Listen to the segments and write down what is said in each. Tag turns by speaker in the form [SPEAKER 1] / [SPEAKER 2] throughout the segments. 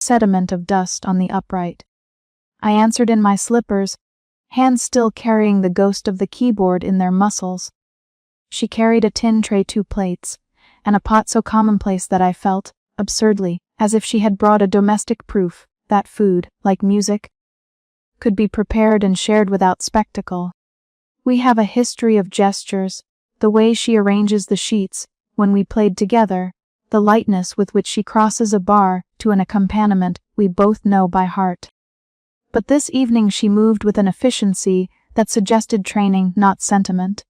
[SPEAKER 1] sediment of dust on the upright. I answered in my slippers, hands still carrying the ghost of the keyboard in their muscles. She carried a tin tray, 2 plates, and a pot so commonplace that I felt, absurdly, as if she had brought a domestic proof that food, like music, could be prepared and shared without spectacle. We have a history of gestures, the way she arranges the sheets when we played together, the lightness with which she crosses a bar to an accompaniment we both know by heart. But this evening she moved with an efficiency that suggested training, not sentiment.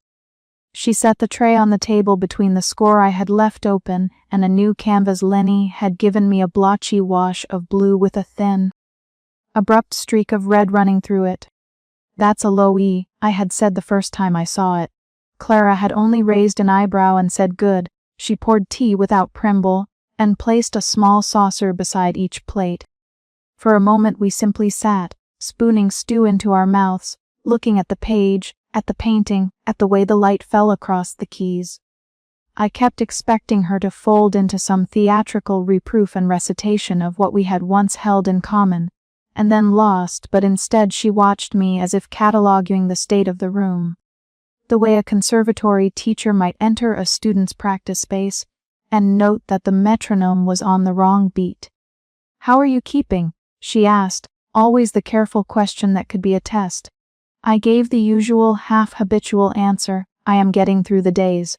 [SPEAKER 1] She set the tray on the table between the score I had left open and a new canvas Lenny had given me, a blotchy wash of blue with a thin, abrupt streak of red running through it. "That's a low E," I had said the first time I saw it. Clara had only raised an eyebrow and said good. She poured tea without primble and placed a small saucer beside each plate. For a moment we simply sat, spooning stew into our mouths, looking at the page, at the painting, at the way the light fell across the keys. I kept expecting her to fold into some theatrical reproof and recitation of what we had once held in common, and then lost, but instead she watched me as if cataloging the state of the room, the way a conservatory teacher might enter a student's practice space and note that the metronome was on the wrong beat. "How are you keeping?" she asked, always the careful question that could be a test. I gave the usual half-habitual answer, "I am getting through the days."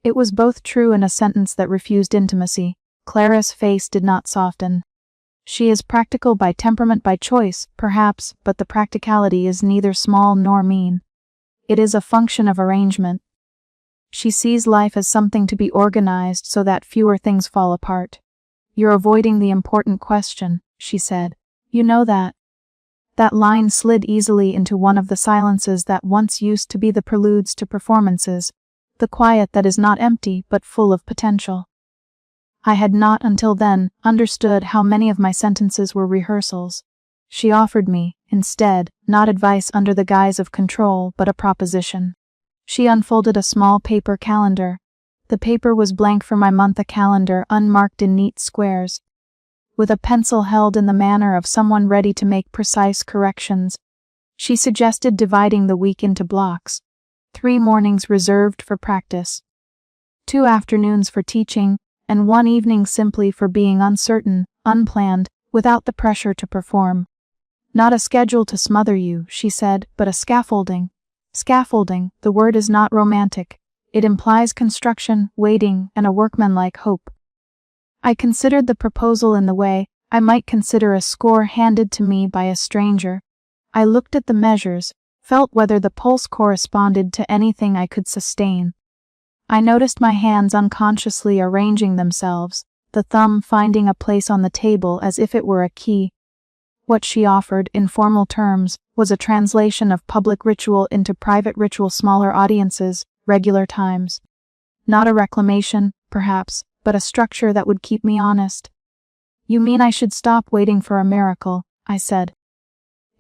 [SPEAKER 1] It was both true and a sentence that refused intimacy. Clara's face did not soften. She is practical by temperament, by choice, perhaps, but the practicality is neither small nor mean. It is a function of arrangement. She sees life as something to be organized so that fewer things fall apart. "You're avoiding the important question," she said. "You know that." That line slid easily into one of the silences that once used to be the preludes to performances, the quiet that is not empty but full of potential. I had not until then understood how many of my sentences were rehearsals. She offered me, instead, not advice under the guise of control, but a proposition. She unfolded a small paper calendar. The paper was blank for my month, a calendar unmarked in neat squares, with a pencil held in the manner of someone ready to make precise corrections. She suggested dividing the week into blocks: 3 mornings reserved for practice, 2 afternoons for teaching, and 1 evening simply for being uncertain, unplanned, without the pressure to perform. "Not a schedule to smother you," she said, "but a scaffolding." Scaffolding, the word is not romantic. It implies construction, waiting, and a workmanlike hope. I considered the proposal in the way I might consider a score handed to me by a stranger. I looked at the measures, felt whether the pulse corresponded to anything I could sustain. I noticed my hands unconsciously arranging themselves, the thumb finding a place on the table as if it were a key. What she offered, in formal terms, was a translation of public ritual into private ritual, smaller audiences, regular times. Not a reclamation, perhaps, but a structure that would keep me honest. "You mean I should stop waiting for a miracle?" I said.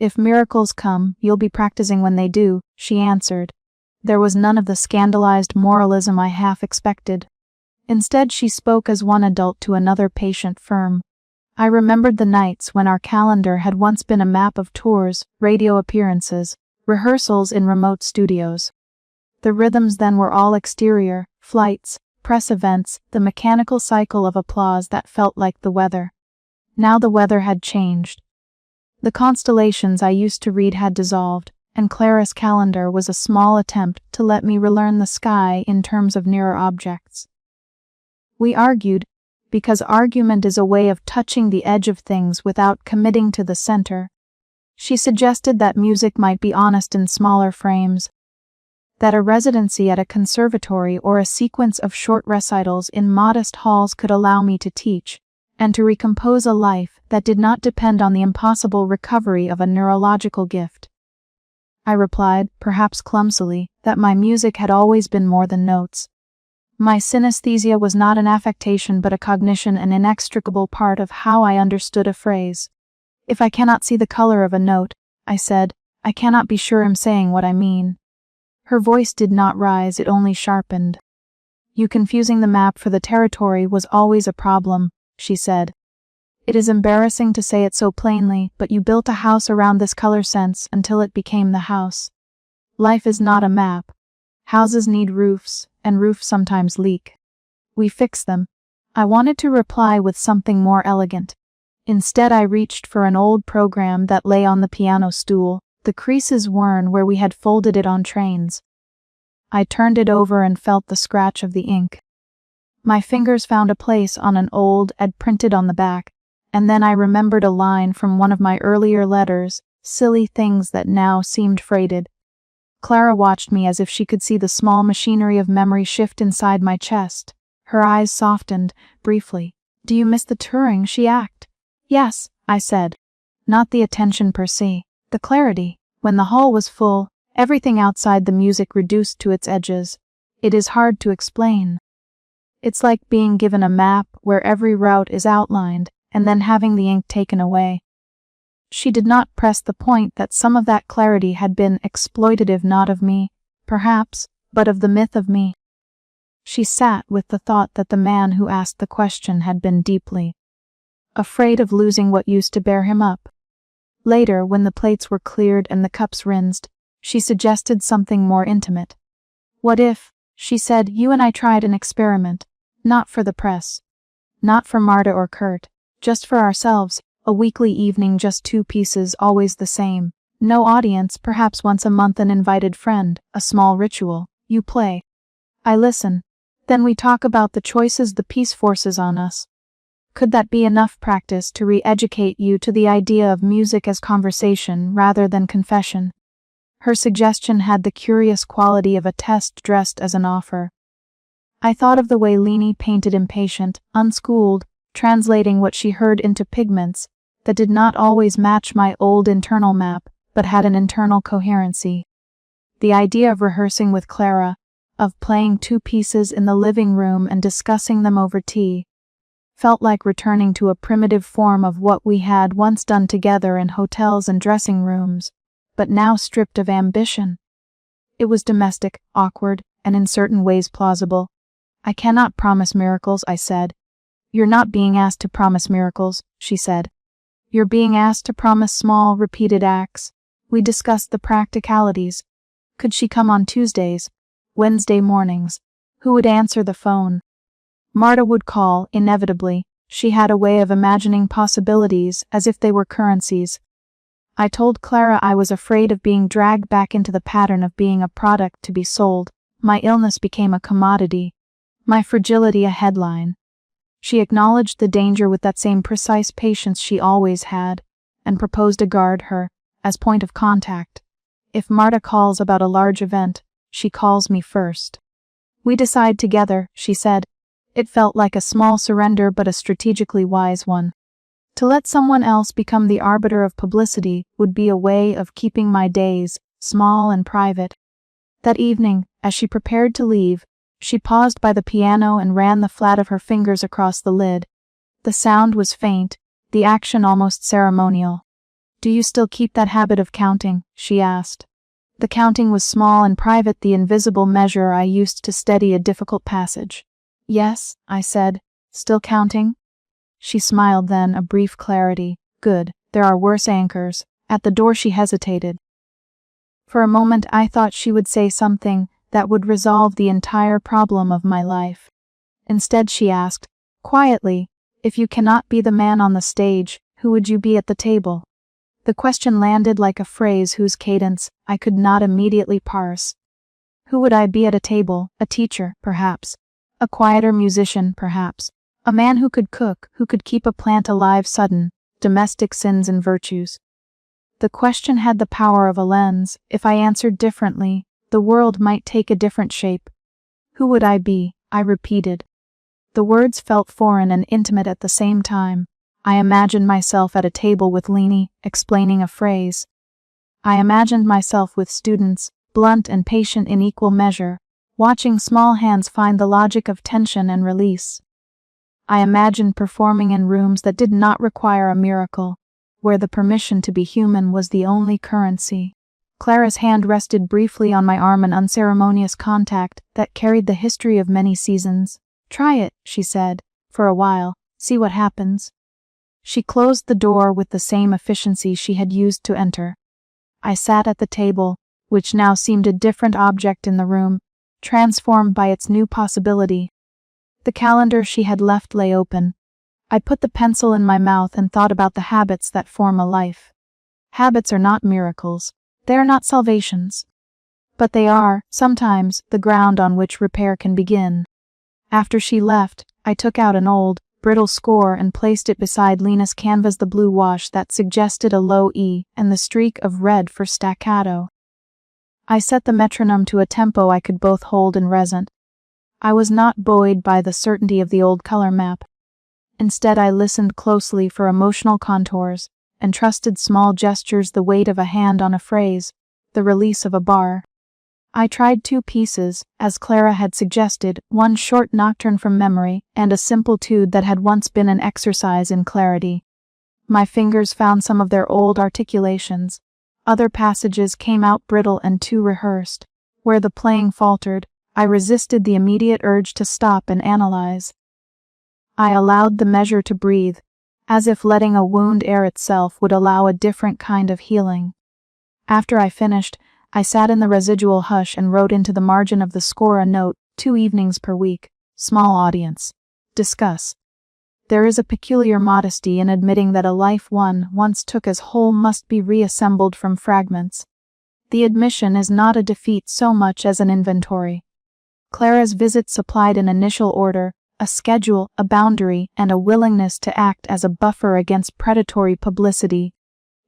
[SPEAKER 1] "If miracles come, you'll be practicing when they do," she answered. There was none of the scandalized moralism I half expected. Instead, she spoke as one adult to another patient, firm. I remembered the nights when our calendar had once been a map of tours, radio appearances, rehearsals in remote studios. The rhythms then were all exterior, flights, press events, the mechanical cycle of applause that felt like the weather. Now the weather had changed. The constellations I used to read had dissolved, and Clara's calendar was a small attempt to let me relearn the sky in terms of nearer objects. We argued, because argument is a way of touching the edge of things without committing to the center. She suggested that music might be honest in smaller frames, that a residency at a conservatory or a sequence of short recitals in modest halls could allow me to teach, and to recompose a life that did not depend on the impossible recovery of a neurological gift. I replied, perhaps clumsily, that my music had always been more than notes. My synesthesia was not an affectation but a cognition, an inextricable part of how I understood a phrase. "If I cannot see the color of a note," I said, "I cannot be sure I'm saying what I mean." Her voice did not rise, it only sharpened. "You confusing the map for the territory was always a problem," she said. It is embarrassing to say it so plainly, but you built a house around this color sense until it became the house. Life is not a map. Houses need roofs, and roofs sometimes leak. We fix them. I wanted to reply with something more elegant. Instead, I reached for an old program that lay on the piano stool, the creases worn where we had folded it on trains. I turned it over and felt the scratch of the ink. My fingers found a place on an old ad printed on the back, and then I remembered a line from one of my earlier letters, silly things that now seemed freighted. Clara watched me as if she could see the small machinery of memory shift inside my chest. Her eyes softened, briefly. "Do you miss the touring?" she asked. "Yes," I said. Not the attention per se, the clarity. When the hall was full, everything outside the music reduced to its edges. It is hard to explain. It's like being given a map where every route is outlined, and then having the ink taken away. She did not press the point that some of that clarity had been exploitative, not of me, perhaps, but of the myth of me. She sat with the thought that the man who asked the question had been deeply afraid of losing what used to bear him up. Later, when the plates were cleared and the cups rinsed, she suggested something more intimate. "What if," she said, "you and I tried an experiment, not for the press, not for Marta or Kurt, just for ourselves, a weekly evening, just 2 pieces, always the same. No audience, perhaps once a month an invited friend, a small ritual. You play. I listen. Then we talk about the choices the piece forces on us. Could that be enough practice to re-educate you to the idea of music as conversation rather than confession?" Her suggestion had the curious quality of a test dressed as an offer. I thought of the way Leanie painted, impatient, unschooled, translating what she heard into pigments that did not always match my old internal map, but had an internal coherency. The idea of rehearsing with Clara, of playing 2 pieces in the living room and discussing them over tea, felt like returning to a primitive form of what we had once done together in hotels and dressing rooms, but now stripped of ambition. It was domestic, awkward, and in certain ways plausible. "I cannot promise miracles," I said. "You're not being asked to promise miracles," she said. "You're being asked to promise small, repeated acts." We discussed the practicalities. Could she come on Tuesdays, Wednesday mornings? Who would answer the phone? Marta would call, inevitably. She had a way of imagining possibilities as if they were currencies. I told Clara I was afraid of being dragged back into the pattern of being a product to be sold. My illness became a commodity, my fragility a headline. She acknowledged the danger with that same precise patience she always had, and proposed to guard her, as point of contact. If Marta calls about a large event, she calls me first. "We decide together," she said. It felt like a small surrender, but a strategically wise one. To let someone else become the arbiter of publicity would be a way of keeping my days small and private. That evening, as she prepared to leave, she paused by the piano and ran the flat of her fingers across the lid. The sound was faint, the action almost ceremonial. "Do you still keep that habit of counting?" she asked. The counting was small and private, the invisible measure I used to steady a difficult passage. "Yes," I said, "still counting?" She smiled then, a brief clarity. "Good, there are worse anchors." At the door she hesitated. For a moment I thought she would say something that would resolve the entire problem of my life. Instead she asked, quietly, "If you cannot be the man on the stage, who would you be at the table?" The question landed like a phrase whose cadence I could not immediately parse. Who would I be at a table? A teacher, perhaps. A quieter musician, perhaps. A man who could cook, who could keep a plant alive, sudden, domestic sins and virtues. The question had the power of a lens. If I answered differently, the world might take a different shape. Who would I be? I repeated. The words felt foreign and intimate at the same time. I imagined myself at a table with Leanie, explaining a phrase. I imagined myself with students, blunt and patient in equal measure, watching small hands find the logic of tension and release. I imagined performing in rooms that did not require a miracle, where the permission to be human was the only currency. Clara's hand rested briefly on my arm, an unceremonious contact that carried the history of many seasons. "Try it," she said, "for a while. See what happens." She closed the door with the same efficiency she had used to enter. I sat at the table, which now seemed a different object in the room, transformed by its new possibility. The calendar she had left lay open. I put the pencil in my mouth and thought about the habits that form a life. Habits are not miracles. They are not salvations. But they are, sometimes, the ground on which repair can begin. After she left, I took out an old, brittle score and placed it beside Lena's canvas, the blue wash that suggested a low E and the streak of red for staccato. I set the metronome to a tempo I could both hold and resent. I was not buoyed by the certainty of the old color map. Instead, I listened closely for emotional contours and trusted small gestures, the weight of a hand on a phrase, the release of a bar. I tried 2 pieces, as Clara had suggested, one short nocturne from memory and a simple tude that had once been an exercise in clarity. My fingers found some of their old articulations. Other passages came out brittle and too rehearsed. Where the playing faltered, I resisted the immediate urge to stop and analyze. I allowed the measure to breathe, as if letting a wound air itself would allow a different kind of healing. After I finished, I sat in the residual hush and wrote into the margin of the score a note, 2 evenings per week, small audience. Discuss. There is a peculiar modesty in admitting that a life one once took as whole must be reassembled from fragments. The admission is not a defeat so much as an inventory. Clara's visit supplied an initial order, a schedule, a boundary, and a willingness to act as a buffer against predatory publicity.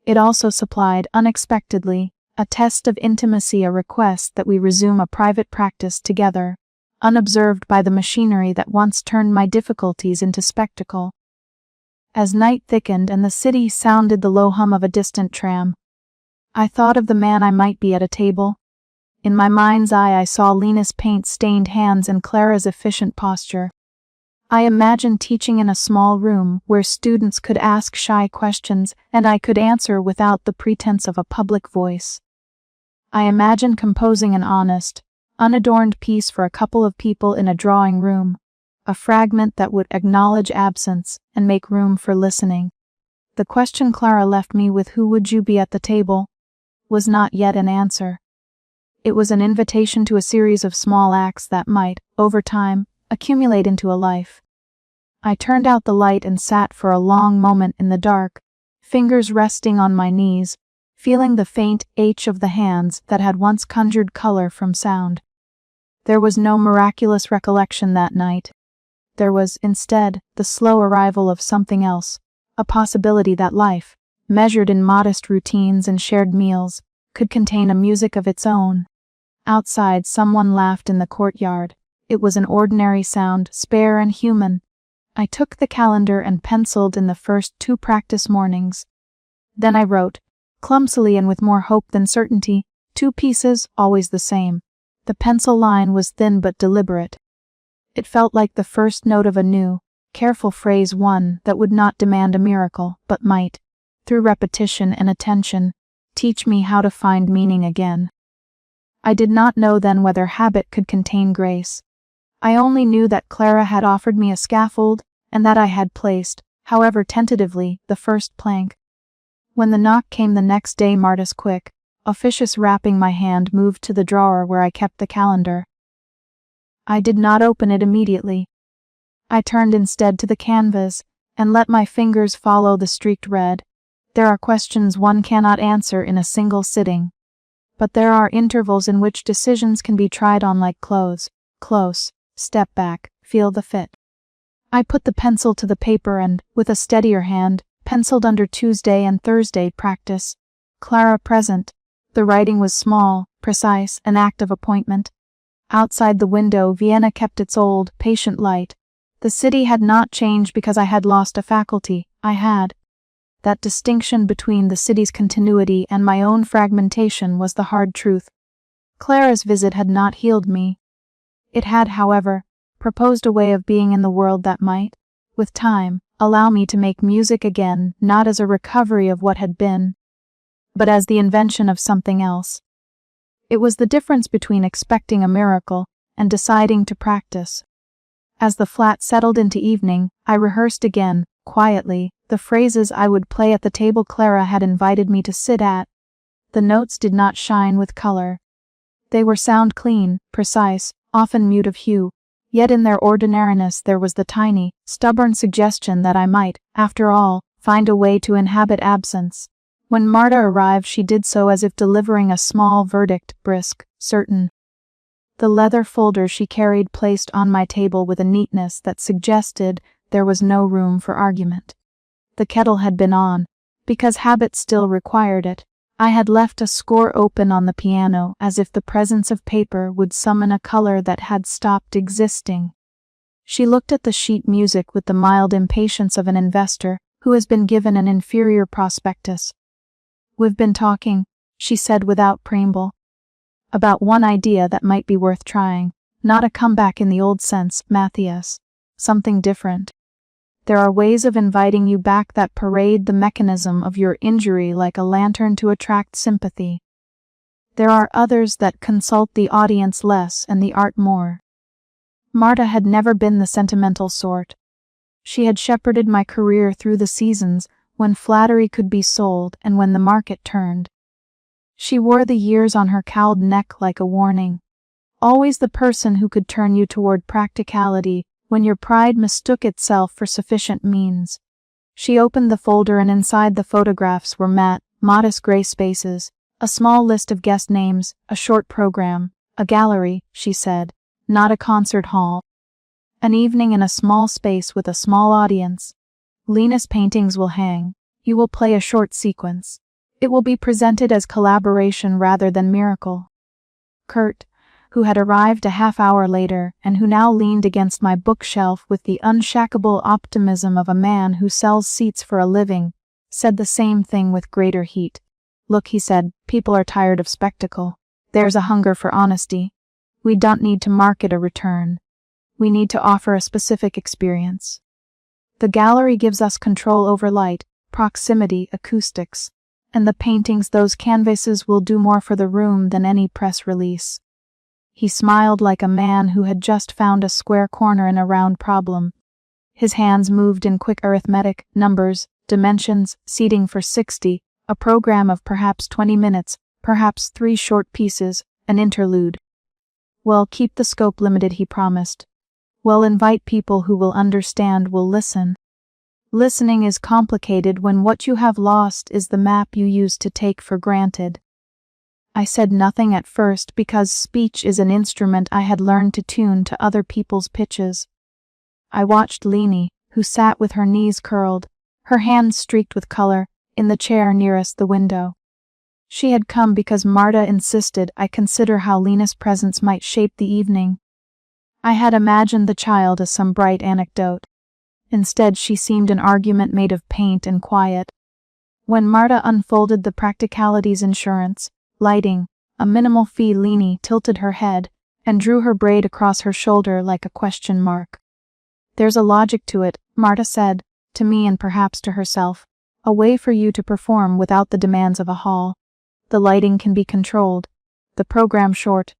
[SPEAKER 1] It also supplied, unexpectedly, a test of intimacy, a request that we resume a private practice together, unobserved by the machinery that once turned my difficulties into spectacle. As night thickened and the city sounded the low hum of a distant tram, I thought of the man I might be at a table. In my mind's eye I saw Lena's paint-stained hands and Clara's efficient posture. I imagined teaching in a small room where students could ask shy questions and I could answer without the pretense of a public voice. I imagined composing an honest, unadorned piece for a couple of people in a drawing room, a fragment that would acknowledge absence and make room for listening. The question Clara left me with, "Who would you be at the table?" was not yet an answer. It was an invitation to a series of small acts that might, over time, accumulate into a life. I turned out the light and sat for a long moment in the dark, fingers resting on my knees, feeling the faint ache of the hands that had once conjured color from sound. There was no miraculous recollection that night. There was, instead, the slow arrival of something else, a possibility that life, measured in modest routines and shared meals, could contain a music of its own. Outside, someone laughed in the courtyard. It was an ordinary sound, spare and human. I took the calendar and penciled in the first 2 practice mornings. Then I wrote, clumsily and with more hope than certainty, 2 pieces, always the same. The pencil line was thin but deliberate. It felt like the first note of a new, careful phrase, one that would not demand a miracle, but might, through repetition and attention, teach me how to find meaning again. I did not know then whether habit could contain grace. I only knew that Clara had offered me a scaffold, and that I had placed, however tentatively, the first plank. When the knock came the next day, Martis quick, officious rapping, my hand moved to the drawer where I kept the calendar. I did not open it immediately. I turned instead to the canvas, and let my fingers follow the streaked red. There are questions one cannot answer in a single sitting. But there are intervals in which decisions can be tried on like clothes. Close, step back, feel the fit. I put the pencil to the paper and, with a steadier hand, penciled under Tuesday and Thursday practice. Clara present. The writing was small, precise, an act of appointment. Outside the window, Vienna kept its old, patient light. The city had not changed because I had lost a faculty. I had. That distinction between the city's continuity and my own fragmentation was the hard truth. Clara's visit had not healed me. It had, however, proposed a way of being in the world that might, with time, allow me to make music again, not as a recovery of what had been, but as the invention of something else. It was the difference between expecting a miracle and deciding to practice. As the flat settled into evening, I rehearsed again, quietly, the phrases I would play at the table Clara had invited me to sit at. The notes did not shine with color. They were sound clean, precise, often mute of hue, yet in their ordinariness there was the tiny, stubborn suggestion that I might, after all, find a way to inhabit absence. When Marta arrived, she did so as if delivering a small verdict, brisk, certain. The leather folder she carried placed on my table with a neatness that suggested there was no room for argument. The kettle had been on, because habit still required it. I had left a score open on the piano as if the presence of paper would summon a color that had stopped existing. She looked at the sheet music with the mild impatience of an investor who has been given an inferior prospectus. "We've been talking," she said without preamble, "about one idea that might be worth trying, not a comeback in the old sense, Matthias. Something different. There are ways of inviting you back that parade the mechanism of your injury like a lantern to attract sympathy. There are others that consult the audience less and the art more." Marta had never been the sentimental sort. She had shepherded my career through the seasons when flattery could be sold and when the market turned. She wore the years on her cowled neck like a warning. Always the person who could turn you toward practicality when your pride mistook itself for sufficient means. She opened the folder and inside the photographs were matte, modest gray spaces, a small list of guest names, a short program, a gallery, she said, not a concert hall. An evening in a small space with a small audience. Lena's paintings will hang. You will play a short sequence. It will be presented as collaboration rather than miracle. Kurt, who had arrived a half hour later and who now leaned against my bookshelf with the unshackable optimism of a man who sells seats for a living, said the same thing with greater heat. "Look," he said, "people are tired of spectacle. There's a hunger for honesty. We don't need to market a return. We need to offer a specific experience. The gallery gives us control over light, proximity, acoustics, and the paintings, those canvases, will do more for the room than any press release." He smiled like a man who had just found a square corner in a round problem. His hands moved in quick arithmetic, numbers, dimensions, seating for 60, a program of perhaps 20 minutes, perhaps 3 short pieces, an interlude. "Well, keep the scope limited," he promised. "Well, invite people who will understand, will listen. Listening is complicated when what you have lost is the map you used to take for granted." I said nothing at first because speech is an instrument I had learned to tune to other people's pitches. I watched Leni, who sat with her knees curled, her hands streaked with color, in the chair nearest the window. She had come because Marta insisted I consider how Lena's presence might shape the evening. I had imagined the child as some bright anecdote. Instead, she seemed an argument made of paint and quiet. When Marta unfolded the practicalities, insurance, lighting, a minimal fee, Leni tilted her head and drew her braid across her shoulder like a question mark. "There's a logic to it," Marta said, to me and perhaps to herself, "a way for you to perform without the demands of a hall. The lighting can be controlled, the program short,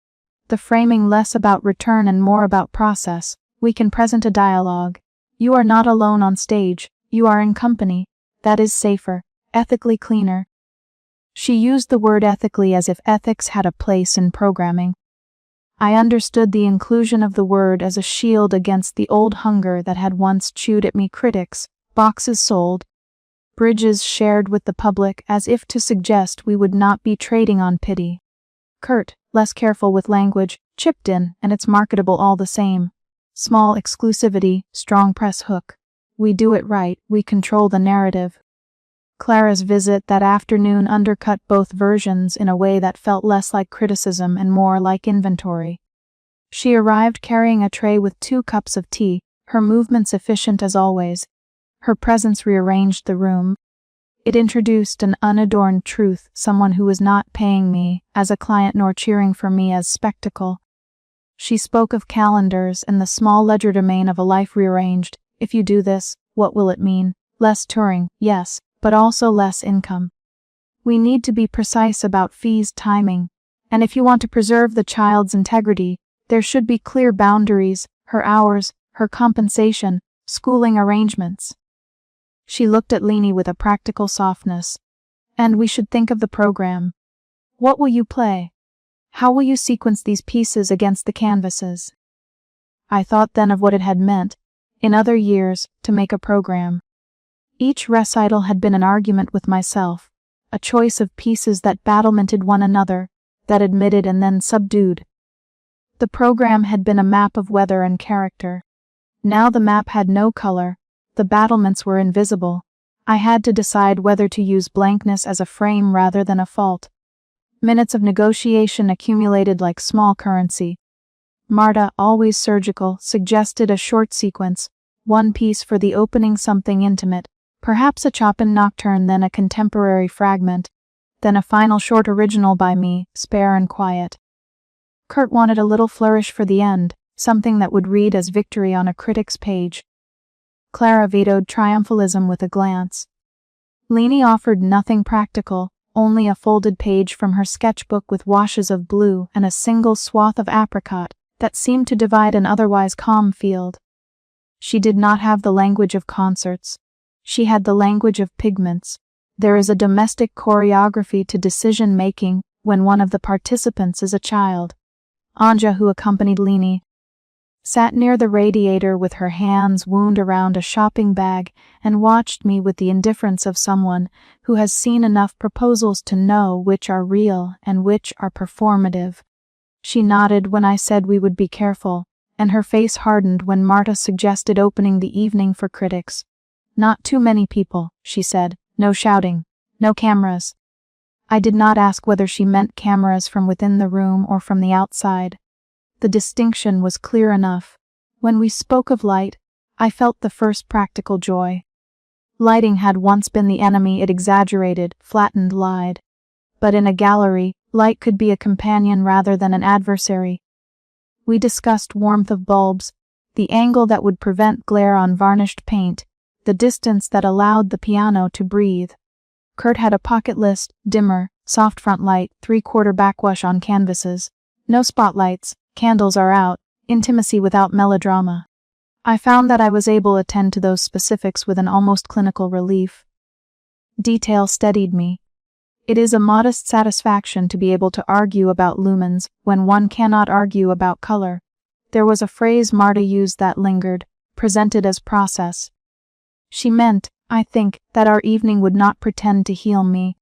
[SPEAKER 1] the framing less about return and more about process. We can present a dialogue. You are not alone on stage, you are in company. That is safer, ethically cleaner." She used the word ethically as if ethics had a place in programming. I understood the inclusion of the word as a shield against the old hunger that had once chewed at me. Critics, boxes sold, bridges shared with the public, as if to suggest we would not be trading on pity. Kurt, less careful with language, chipped in, and it's marketable all the same. Small exclusivity, strong press hook. We do it right, we control the narrative. Clara's visit that afternoon undercut both versions in a way that felt less like criticism and more like inventory. She arrived carrying a tray with 2 cups of tea, her movements efficient as always. Her presence rearranged the room. It introduced an unadorned truth, someone who was not paying me as a client nor cheering for me as spectacle. She spoke of calendars and the small legerdemain of a life rearranged. If you do this, what will it mean? Less touring, yes, but also less income. We need to be precise about fees, timing, and if you want to preserve the child's integrity, there should be clear boundaries, her hours, her compensation, schooling arrangements. She looked at Leanie with a practical softness. And we should think of the program. What will you play? How will you sequence these pieces against the canvases? I thought then of what it had meant, in other years, to make a program. Each recital had been an argument with myself, a choice of pieces that battlemented one another, that admitted and then subdued. The program had been a map of weather and character. Now the map had no color, the battlements were invisible. I had to decide whether to use blankness as a frame rather than a fault. Minutes of negotiation accumulated like small currency. Marta, always surgical, suggested a short sequence, one piece for the opening, something intimate, perhaps a Chopin nocturne, then a contemporary fragment, then a final short original by me, spare and quiet. Kurt wanted a little flourish for the end, something that would read as victory on a critic's page. Clara vetoed triumphalism with a glance. Leanie offered nothing practical, only a folded page from her sketchbook with washes of blue and a single swath of apricot that seemed to divide an otherwise calm field. She did not have the language of concerts. She had the language of pigments. There is a domestic choreography to decision-making when one of the participants is a child. Anja, who accompanied Leanie, sat near the radiator with her hands wound around a shopping bag and watched me with the indifference of someone who has seen enough proposals to know which are real and which are performative. She nodded when I said we would be careful, and her face hardened when Marta suggested opening the evening for critics. Not too many people, she said, no shouting, no cameras. I did not ask whether she meant cameras from within the room or from the outside. The distinction was clear enough. When we spoke of light, I felt the first practical joy. Lighting had once been the enemy, it exaggerated, flattened, lied. But in a gallery, light could be a companion rather than an adversary. We discussed warmth of bulbs, the angle that would prevent glare on varnished paint, the distance that allowed the piano to breathe. Kurt had a pocket list, dimmer, soft front light, 3/4 backwash on canvases. No spotlights, candles are out, intimacy without melodrama. I found that I was able to attend to those specifics with an almost clinical relief. Detail steadied me. It is a modest satisfaction to be able to argue about lumens when one cannot argue about color. There was a phrase Marta used that lingered, presented as process. She meant, I think, that our evening would not pretend to heal me.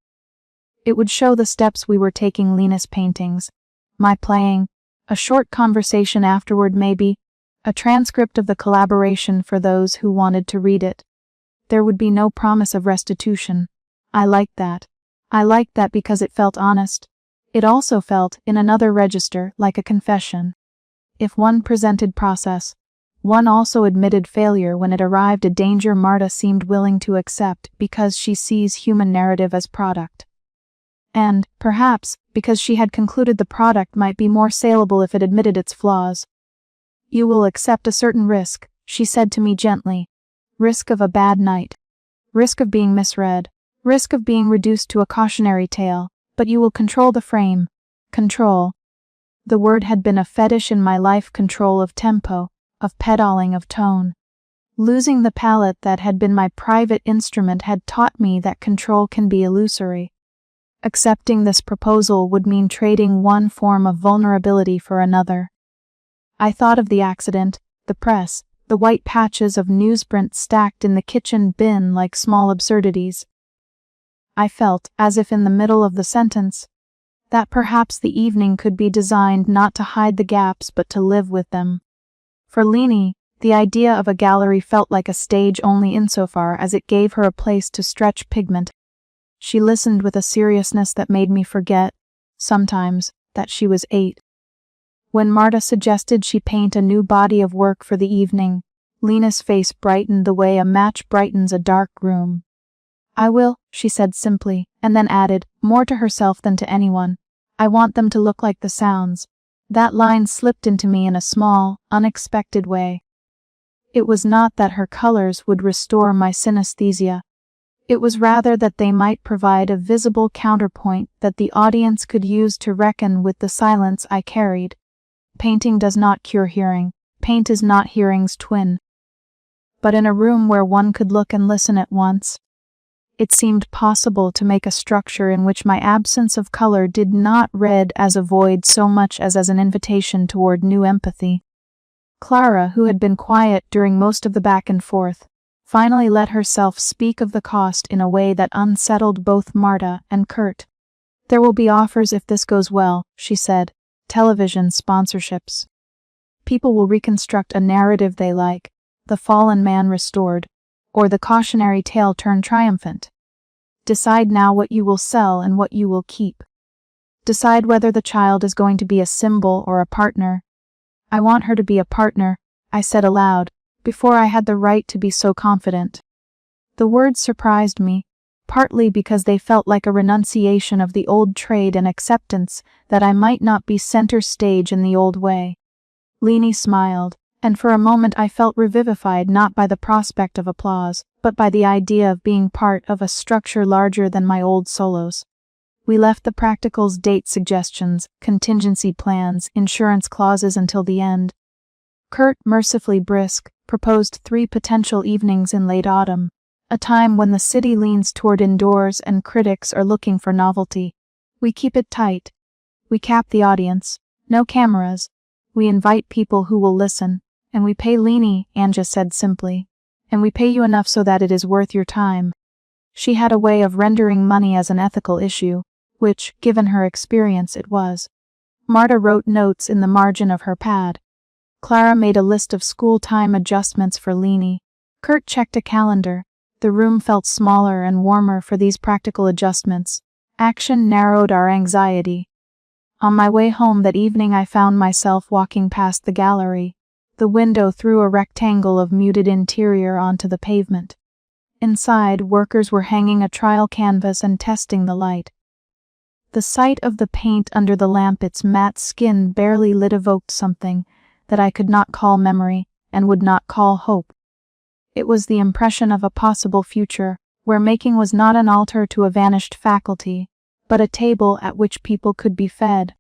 [SPEAKER 1] It would show the steps we were taking. Lena's paintings, my playing, a short conversation afterward maybe, a transcript of the collaboration for those who wanted to read it. There would be no promise of restitution. I liked that. I liked that because it felt honest. It also felt, in another register, like a confession. If one presented process, one also admitted failure when it arrived, a danger Marta seemed willing to accept because she sees human narrative as product. And, perhaps, because she had concluded the product might be more saleable if it admitted its flaws. You will accept a certain risk, she said to me gently. Risk of a bad night. Risk of being misread. Risk of being reduced to a cautionary tale, but you will control the frame. Control. The word had been a fetish in my life, control of tempo, of pedaling, of tone. Losing the palette that had been my private instrument had taught me that control can be illusory. Accepting this proposal would mean trading one form of vulnerability for another. I thought of the accident, the press, the white patches of newsprint stacked in the kitchen bin like small absurdities. I felt, as if in the middle of the sentence, that perhaps the evening could be designed not to hide the gaps but to live with them. For Leanie, the idea of a gallery felt like a stage only insofar as it gave her a place to stretch pigment. She listened with a seriousness that made me forget, sometimes, that she was 8. When Marta suggested she paint a new body of work for the evening, Lena's face brightened the way a match brightens a dark room. I will, she said simply, and then added, more to herself than to anyone, I want them to look like the sounds. That line slipped into me in a small, unexpected way. It was not that her colors would restore my synesthesia. It was rather that they might provide a visible counterpoint that the audience could use to reckon with the silence I carried. Painting does not cure hearing. Paint is not hearing's twin. but in a room where one could look and listen at once. It seemed possible to make a structure in which my absence of color did not read as a void so much as an invitation toward new empathy. Clara, who had been quiet during most of the back and forth, finally let herself speak of the cost in a way that unsettled both Marta and Kurt. "There will be offers if this goes well," she said. "Television sponsorships. People will reconstruct a narrative they like, the fallen man restored, or the cautionary tale turned triumphant. Decide now what you will sell and what you will keep. Decide whether the child is going to be a symbol or a partner." "I want her to be a partner," I said aloud, before I had the right to be so confident. The words surprised me, partly because they felt like a renunciation of the old trade and acceptance that I might not be center stage in the old way. Leanie smiled, and for a moment I felt revivified not by the prospect of applause, but by the idea of being part of a structure larger than my old solos. We left the practicals, date suggestions, contingency plans, insurance clauses until the end. Kurt, mercifully brisk, proposed 3 potential evenings in late autumn, a time when the city leans toward indoors and critics are looking for novelty. "We keep it tight. We cap the audience. No cameras. We invite people who will listen. And we pay Leanie," Anja said simply. "And we pay you enough so that it is worth your time." She had a way of rendering money as an ethical issue, which, given her experience, it was. Marta wrote notes in the margin of her pad. Clara made a list of school time adjustments for Leanie. Kurt checked a calendar. The room felt smaller and warmer for these practical adjustments. Action narrowed our anxiety. On my way home that evening I found myself walking past the gallery. The window threw a rectangle of muted interior onto the pavement. Inside, workers were hanging a trial canvas and testing the light. The sight of the paint under the lamp, its matte skin barely lit, evoked something that I could not call memory and would not call hope. It was the impression of a possible future, where making was not an altar to a vanished faculty, but a table at which people could be fed.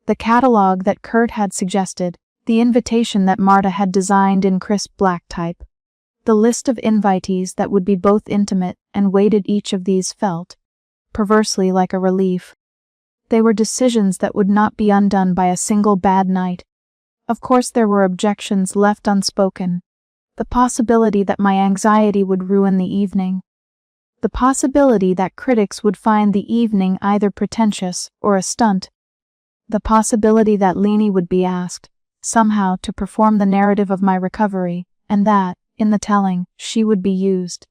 [SPEAKER 1] The catalog that Kurt had suggested, the invitation that Marta had designed in crisp black type, the list of invitees that would be both intimate and weighted, each of these felt, perversely, like a relief. They were decisions that would not be undone by a single bad night. Of course there were objections left unspoken. The possibility that my anxiety would ruin the evening. The possibility that critics would find the evening either pretentious or a stunt. The possibility that Leanie would be asked, somehow, to perform the narrative of my recovery, and that, in the telling, she would be used.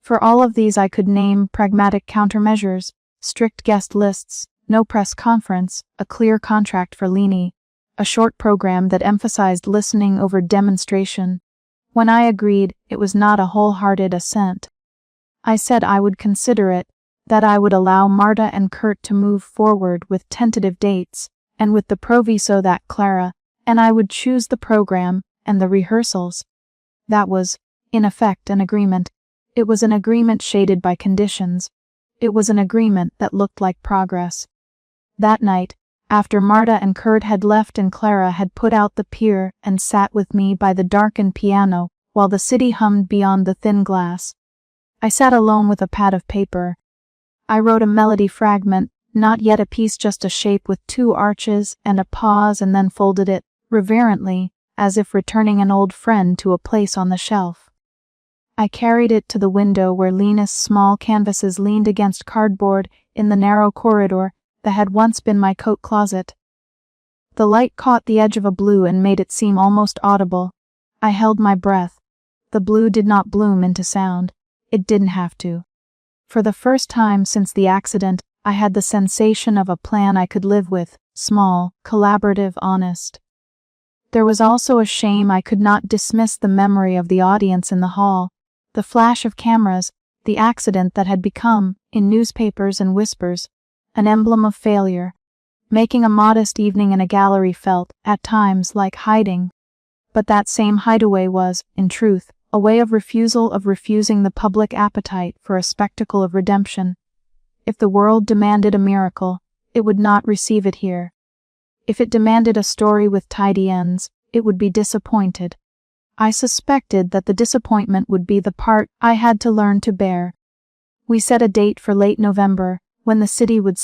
[SPEAKER 1] For all of these I could name pragmatic countermeasures, strict guest lists, no press conference, a clear contract for Leanie, a short program that emphasized listening over demonstration. When I agreed, it was not a wholehearted assent. I said I would consider it, that I would allow Marta and Kurt to move forward with tentative dates, and with the proviso that Clara and I would choose the program and the rehearsals. That was, in effect, an agreement. It was an agreement shaded by conditions. It was an agreement that looked like progress. That night, after Marta and Kurt had left and Clara had put out the pier and sat with me by the darkened piano while the city hummed beyond the thin glass, I sat alone with a pad of paper. I wrote a melody fragment, not yet a piece, just a shape with 2 arches and a pause, and then folded it, reverently, as if returning an old friend to a place on the shelf. I carried it to the window where Lena's small canvases leaned against cardboard in the narrow corridor that had once been my coat closet. The light caught the edge of a blue and made it seem almost audible. I held my breath. The blue did not bloom into sound. It didn't have to. For the first time since the accident, I had the sensation of a plan I could live with, small, collaborative, honest. There was also a shame I could not dismiss the memory of the audience in the hall, the flash of cameras, the accident that had become, in newspapers and whispers, an emblem of failure. Making a modest evening in a gallery felt, at times, like hiding. But that same hideaway was, in truth, a way of refusing the public appetite for a spectacle of redemption. If the world demanded a miracle, it would not receive it here. If it demanded a story with tidy ends, it would be disappointed. I suspected that the disappointment would be the part I had to learn to bear. We set a date for late November, when the city would